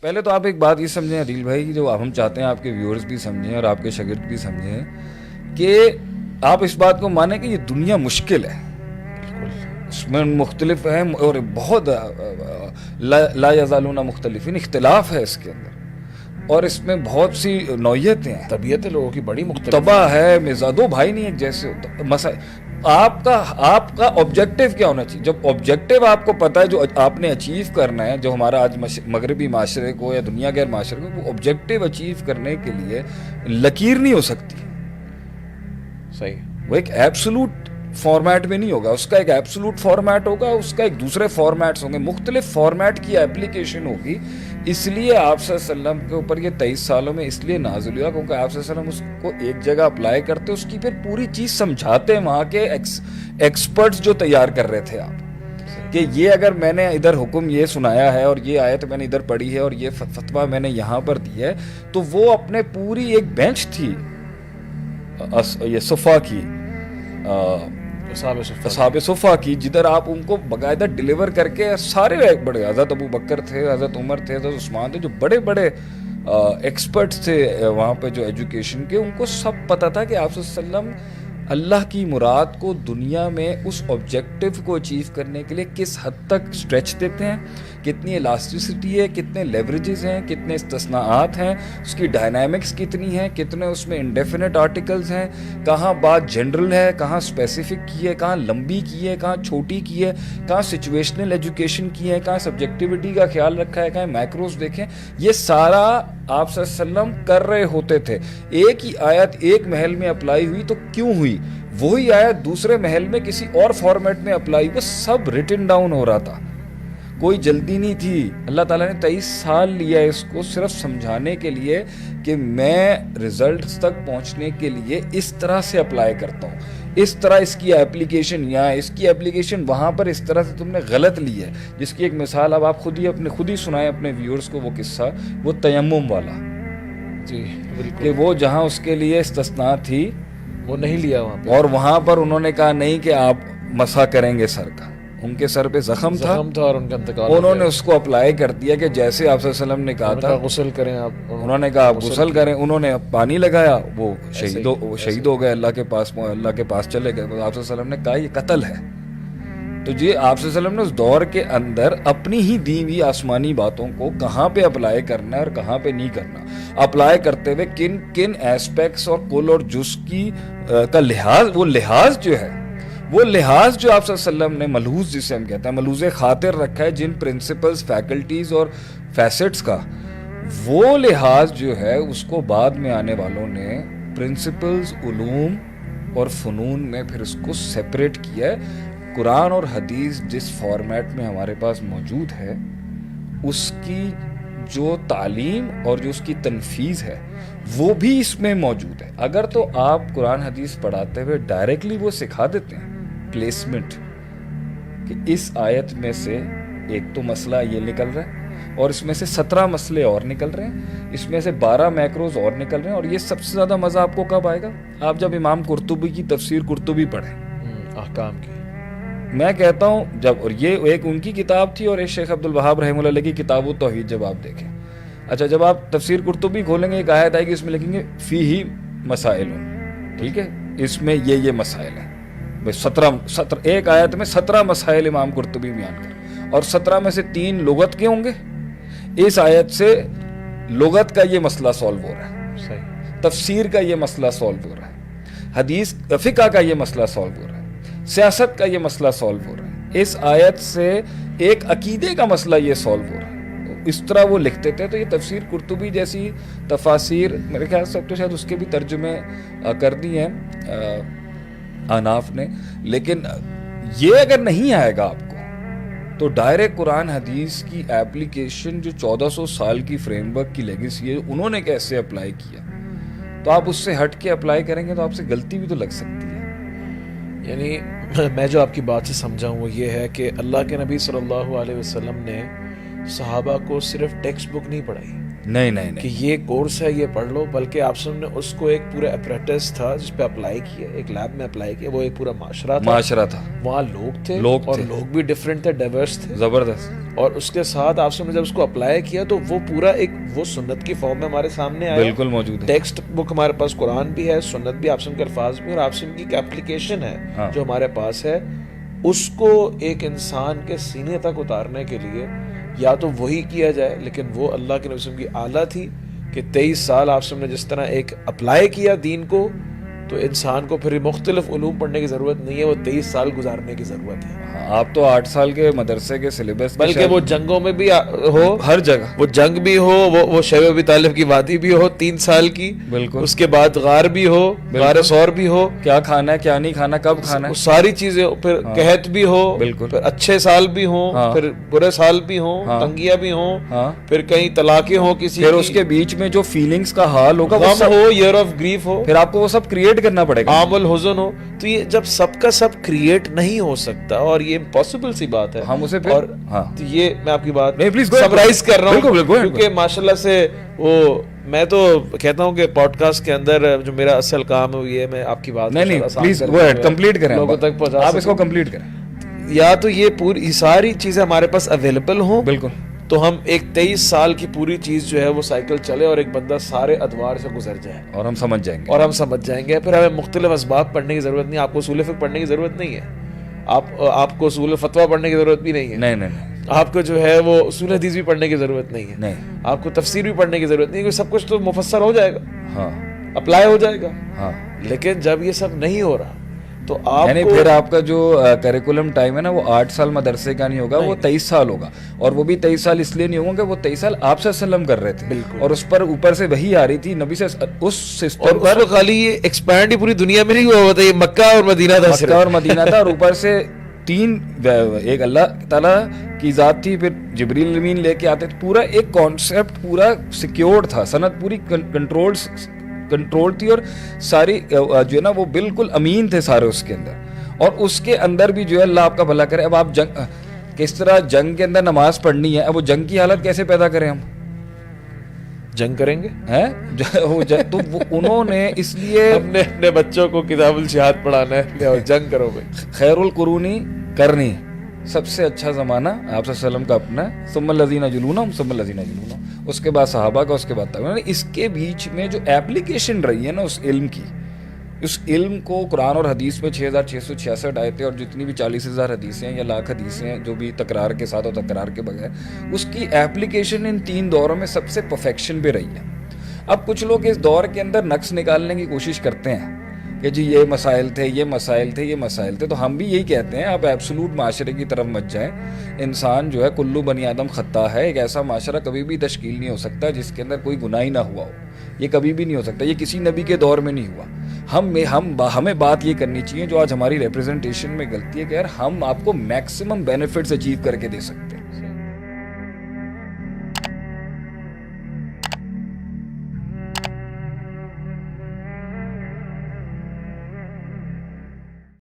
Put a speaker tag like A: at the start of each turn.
A: پہلے تو آپ ایک بات یہ سمجھیں عدیل بھائی کہ جو ہم چاہتے ہیں آپ کے ویورز بھی سمجھیں اور آپ کے شاگرد بھی سمجھیں کہ آپ اس بات کو مانیں کہ یہ دنیا مشکل ہے، اس میں مختلف ہیں اور بہت لا یزالون مختلفین، اختلاف ہے اس کے اندر، اور اس میں بہت سی نوعیتیں ہیں،
B: طبیعت لوگوں کی بڑی مختلف
A: تباہ ہے، مزاج دو بھائی نہیں ایک جیسے ہوتا۔ آپ کا آبجیکٹو کیا ہونا چاہیے؟ جب آبجیکٹو آپ کو پتا ہے جو آپ نے اچیو کرنا ہے، جو ہمارا آج مغربی معاشرے کو یا دنیا کے معاشرے کو، وہ آبجیکٹو اچیو کرنے کے لیے لکیر نہیں ہو سکتی،
B: صحیح،
A: وہ ایک ایبسولوٹ فارمیٹ میں نہیں ہوگا، اس کا ایک ایبسولوٹ فارمیٹ ہوگا، اس کا ایک دوسرے فارمیٹس ہوں گے، مختلف فارمیٹ کی اپلیکیشن ہوگی۔ اس لیے آپ صلی اللہ علیہ وسلم کے اوپر یہ 23 سالوں میں اس لیے نازل ہوا کیونکہ آپ صلی اللہ علیہ وسلم اس کو ایک جگہ اپلائی کرتے، اس کی پھر پوری چیز سمجھاتے ہیں وہاں کے ایکسپرٹس جو تیار کر رہے تھے آپ، کہ یہ اگر میں نے ادھر حکم یہ سنایا ہے اور یہ آیت میں نے ادھر پڑھی ہے اور یہ فتویٰ میں نے یہاں پر دی ہے، تو وہ اپنے پوری ایک بینچ تھی یہ صفا کی، اصحاب صفا کی، جدھر آپ ان کو باقاعدہ ڈیلیور کر کے سارے بڑے، حضرت ابو بکر تھے، حضرت عمر تھے، حضرت عثمان تھے، جو بڑے بڑے ایکسپرٹس تھے وہاں پہ جو ایجوکیشن کے، ان کو سب پتہ تھا کہ آپ صلی اللہ علیہ وسلم اللہ کی مراد کو دنیا میں اس آبجیکٹو کو اچیو کرنے کے لیے کس حد تک اسٹریچ دیتے ہیں، کتنی الاسٹیسٹی ہے، کتنے لیوریجز ہیں، کتنے استثناءات ہیں، اس کی ڈائنامکس کتنی ہے، کتنے اس میں انڈیفینٹ آرٹیکلز ہیں، کہاں بات جنرل ہے، کہاں اسپیسیفک کی ہے، کہاں لمبی کی ہے، کہاں چھوٹی کی ہے، کہاں سچویشنل ایجوکیشن کی ہے، کہاں سبجیکٹیوٹی کا خیال رکھا ہے، کہاں میکروز دیکھیں، یہ سارا آپ صلی اللہ علیہ وسلم کر رہے ہوتے تھے۔ ایک ہی آیت ایک محل میں اپلائی ہوئی تو کیوں ہوئی، وہی آیت دوسرے محل میں کسی اور فارمیٹ میں اپلائی ہوئی، سب ریٹن ڈاؤن ہو رہا تھا، کوئی جلدی نہیں تھی۔ اللہ تعالیٰ نے 23 سال لیا اس کو صرف سمجھانے کے لیے کہ میں رزلٹس تک پہنچنے کے لیے اس طرح سے اپلائی کرتا ہوں، اس طرح اس کی اپلیکیشن یہاں، اس کی اپلیکیشن وہاں پر، اس طرح سے تم نے غلط لی ہے۔ جس کی ایک مثال اب آپ خود ہی سنائیں اپنے ویورز کو وہ قصہ، وہ تیمم والا،
B: جی بالکل،
A: کہ وہ جہاں اس کے لیے استثناء تھی
B: وہ نہیں لیا وہاں پہ،
A: اور وہاں پر انہوں نے کہا نہیں کہ آپ مسح کریں گے سر کا، ان کے سر پہ زخم تھا
B: اور ان کا انتقال،
A: انہوں نے اس کو اپلائی کر دیا کہ جیسے آپ صلی اللہ علیہ وسلم نے کہا تھا
B: غسل کریں آپ،
A: انہوں نے کہا آپ غسل کریں، انہوں نے پانی لگایا، وہ شہید ہو گئے، اللہ کے پاس چلے گئے۔ آپ صلی اللہ علیہ وسلم نے کہا یہ قتل ہے۔ تو یہ آپ صلی اللہ علیہ وسلم نے اس دور کے اندر اپنی ہی دی ہوئی آسمانی باتوں کو کہاں پہ اپلائی کرنا ہے اور کہاں پہ نہیں کرنا، اپلائی کرتے ہوئے کن کن ایسپیکٹس اور کل اور جز کی کا لحاظ، وہ لحاظ جو ہے، وہ لحاظ جو آپ صلی اللہ علیہ وسلم نے ملحوظ جسے ہم کہتے ہیں، ملحوظ خاطر رکھا ہے، جن پرنسپلز، فیکلٹیز اور فیسٹس کا، وہ لحاظ جو ہے اس کو بعد میں آنے والوں نے پرنسپلز، علوم اور فنون میں پھر اس کو سیپریٹ کیا ہے۔ قرآن اور حدیث جس فارمیٹ میں ہمارے پاس موجود ہے، اس کی جو تعلیم اور جو اس کی تنفیذ ہے وہ بھی اس میں موجود ہے۔ اگر تو آپ قرآن حدیث پڑھاتے ہوئے ڈائریکٹلی وہ سکھا دیتے ہیں پلیسمنٹ، کہ اس آیت میں سے ایک تو مسئلہ یہ نکل رہا ہے اور اس میں سے 17 مسئلے اور نکل رہے ہیں، اس میں سے 12 میکروز اور نکل رہے ہیں، اور یہ سب سے زیادہ مزہ آپ کو کب آئے گا؟ آپ جب امام قرطبی کی تفسیر قرطبی پڑھیں،
B: احکام کی،
A: میں کہتا ہوں جب، اور یہ ایک ان کی کتاب تھی اور ایک شیخ عبد الوہاب رحمہ اللہ علیہ کی کتاب التوحید جب آپ دیکھیں، اچھا جب آپ تفسیر قرطبی کھولیں گے ایک آیت آئے گی، اس میں لکھیں گے فیہ مسائل، ٹھیک ہے، اس میں یہ مسائل ہیں، 17 ایک آیت میں 17 مسائل امام قرطبی بیان کر، اور 17 میں سے 3 لغت کے ہوں گے۔ اس آیت سے لغت کا یہ مسئلہ سولو ہو رہا ہے،
B: صحیح،
A: تفسیر کا یہ مسئلہ سولو ہو رہا ہے، حدیث فقہ کا یہ مسئلہ سولو ہو رہا ہے، سیاست کا یہ مسئلہ سولو ہو رہا ہے، اس آیت سے ایک عقیدے کا مسئلہ یہ سولو ہو رہا ہے۔ اس طرح وہ لکھتے تھے۔ تو یہ تفسیر قرطبی جیسی تفاسیر میرے خیال سے تو شاید اس کے بھی ترجمے کر دی ہیں آناف نے، لیکن یہ اگر نہیں آئے گا آپ کو تو ڈائریکٹ قرآن حدیث کی ایپلیکیشن جو 1400 سال کی فریم ورک کی لیگیسی ہے، انہوں نے کیسے اپلائی کیا، تو آپ اس سے ہٹ کے اپلائی کریں گے تو آپ سے غلطی بھی تو لگ سکتی ہے۔
B: یعنی میں جو آپ کی بات سے سمجھا ہوں وہ یہ ہے کہ اللہ کے نبی صلی اللہ علیہ وسلم نے صحابہ کو صرف ٹیکسٹ بک نہیں پڑھائی،
A: نہیں
B: کہ یہ کورس ہے یہ پڑھ لو، بلکہ آپ سب نے اس کو ایک پورا اپریٹس تھا جس پہ اپلائی کیا، ایک لیب میں اپلائی کیا، وہ ایک پورا معاشرہ تھا،
A: معاشرہ تھا،
B: وہاں لوگ تھے،
A: لوگ
B: اور
A: تھے،
B: لوگ بھی ڈیفرنٹ تھے، ڈائیورس تھے،
A: زبردست۔
B: اور اس کے ساتھ آپ نے جب اس کو اپلائی کیا تو وہ پورا ایک وہ سنت کی فارم میں ہمارے سامنے آیا,
A: بالکل موجود ہے.
B: ٹیکسٹ بک ہمارے پاس قرآن بھی ہے, سنت بھی, آپ کے الفاظ بھی, اور آپ کی ایک اپلیکیشن ہے جو ہمارے پاس ہے. اس کو ایک انسان کے سینے تک اتارنے کے لیے یا تو وہی کیا جائے, لیکن وہ اللہ کے نبی کی اعلیٰ تھی کہ 23 سال آپ نے جس طرح ایک اپلائی کیا دین کو, تو انسان کو پھر مختلف علوم پڑھنے کی ضرورت نہیں ہے, وہ 23 سال گزارنے کی ضرورت ہے.
A: آپ تو 8 سال کے مدرسے کے سلیبس,
B: بلکہ وہ جنگوں میں بھی ہو,
A: ہر جگہ
B: وہ جنگ بھی ہو, وہ شیب ابی طالب کی وادی بھی ہو 3 سال کی,
A: بالکل,
B: اس کے بعد غار بھی ہو, غار سور بھی ہو,
A: کیا کھانا ہے کیا نہیں کھانا, کب کھانا ہے,
B: ساری چیزیں, پھر قحط بھی ہو,
A: بالکل,
B: پھر اچھے سال بھی ہوں, پھر برے سال بھی ہوں, تنگیاں بھی ہوں, پھر کہیں طلاقیں ہوں کسی,
A: پھر اس کے بیچ میں جو فیلنگس کا حال ہوگا,
B: غم ہو, ایئر آف گریف ہو,
A: پھر آپ کو وہ سب کریٹ کرنا پڑے گا,
B: عام الحزن ہو. تو یہ جب سب کا سب کریٹ نہیں ہو سکتا, اور یہ امپاسبل سی بات ہے,
A: ہم اسے
B: اور تو یہ میں آپ کی بات
A: سمرائز
B: کر رہا ہوں, کیونکہ ماشاءاللہ سے وہ میں تو کہتا ہوں کہ پوڈ کاسٹ کے اندر جو میرا اصل کام ہے یہ میں آپ کی بات
A: نہیں پلیز کمپلیٹ کریں,
B: لوگوں تک پہنچا,
A: آپ اس کو کمپلیٹ کریں.
B: یا تو یہ پوری ساری چیزیں ہمارے پاس اویلیبل ہوں,
A: بالکل,
B: تو ہم ایک 23 سال کی پوری چیز جو ہے وہ سائیکل چلے اور ایک بندہ سارے ادوار سے گزر جائے,
A: اور ہم سمجھ جائیں گے,
B: پھر ہمیں مختلف اسباب پڑھنے کی ضرورت نہیں, آپ کو اصول فقہ پڑھنے کی ضرورت نہیں ہے, آپ کو اصول فتویٰ پڑھنے کی ضرورت بھی نہیں ہے,
A: نہیں,
B: آپ کو جو ہے وہ اصول حدیث بھی پڑھنے کی ضرورت نہیں ہے,
A: نہیں,
B: آپ کو تفسیر بھی پڑھنے کی ضرورت نہیں, کیونکہ سب کچھ تو مفسر ہو جائے گا,
A: ہاں,
B: اپلائی ہو جائے گا.
A: ہاں,
B: لیکن جب یہ سب نہیں ہو رہا تو آپ
A: یعنی پھر آپ کا جو کریکولم ٹائم ہے نا وہ 8 سال مدرسے کا نہیں ہوگا, وہ 23 سال ہوگا, اور وہ بھی 23 سال اس لیے نہیں ہوگا کہ وہ 23 سال آپ سے وسلم کر رہے تھے, اور اس پر اوپر سے وہی آ رہی تھی نبی سے, اس سسٹم پر
B: خالی یہ ایکسپینڈ ہی پوری دنیا میں نہیں ہوا ہوتا, یہ مکہ اور مدینہ تھا,
A: مکہ اور مدینہ تھا, اور اوپر سے 3 ایک اللہ تعالیٰ کی ذات تھی, پھر جبریل امین لے کے آتے تھے, پورا ایک کانسیپٹ پورا سیکیورڈ تھا, سند پوری کنٹرول تھی, اور ساری جو ہے نا وہ بالکل امین تھے سارے اس کے اندر, اور اس کے اندر بھی جو ہے اللہ آپ کا بھلا کرے. اب آپ جنگ کس طرح جنگ کے اندر نماز پڑھنی ہے, اب وہ جنگ کی حالت کیسے پیدا کریں, ہم
B: جنگ کریں گے
A: تو انہوں نے اس لیے
B: اپنے بچوں کو کتاب الجہاد پڑھانا ہے, جنگ کرو بھائی,
A: خیر القرونی کرنی, سب سے اچھا زمانہ آپ صلی اللہ علیہ وسلم کا اپنا, ثم الذین یلونہم ثم الذین یلونہم, اس کے بعد صحابہ کا, اس کے بعد تابعین. اس کے بیچ میں جو ایپلیکیشن رہی ہے نا اس علم کی, اس علم کو قرآن اور حدیث میں 6666 آیتیں اور جتنی بھی 40,000 حدیثیں ہیں یا لاکھ حدیثیں ہیں جو بھی تکرار کے ساتھ اور تکرار کے بغیر, اس کی ایپلیکیشن ان 3 دوروں میں سب سے پرفیکشن پہ رہی ہے. اب کچھ لوگ اس دور کے اندر نقص نکالنے کی کوشش کرتے ہیں کہ جی یہ مسائل تھے, یہ مسائل تھے, یہ مسائل تھے, تو ہم بھی یہی کہتے ہیں آپ ایبسولوٹ معاشرے کی طرف مت جائیں. انسان جو ہے کلو بنی آدم خطا ہے, ایک ایسا معاشرہ کبھی بھی تشکیل نہیں ہو سکتا جس کے اندر کوئی گناہ ہی نہ ہوا ہو, یہ کبھی بھی نہیں ہو سکتا, یہ کسی نبی کے دور میں نہیں ہوا. ہمیں بات یہ کرنی چاہیے جو آج ہماری ریپرزنٹیشن میں غلطی ہے کہ یار ہم آپ کو میکسیمم بینیفٹس اچیو کر کے دے سکتے ہیں.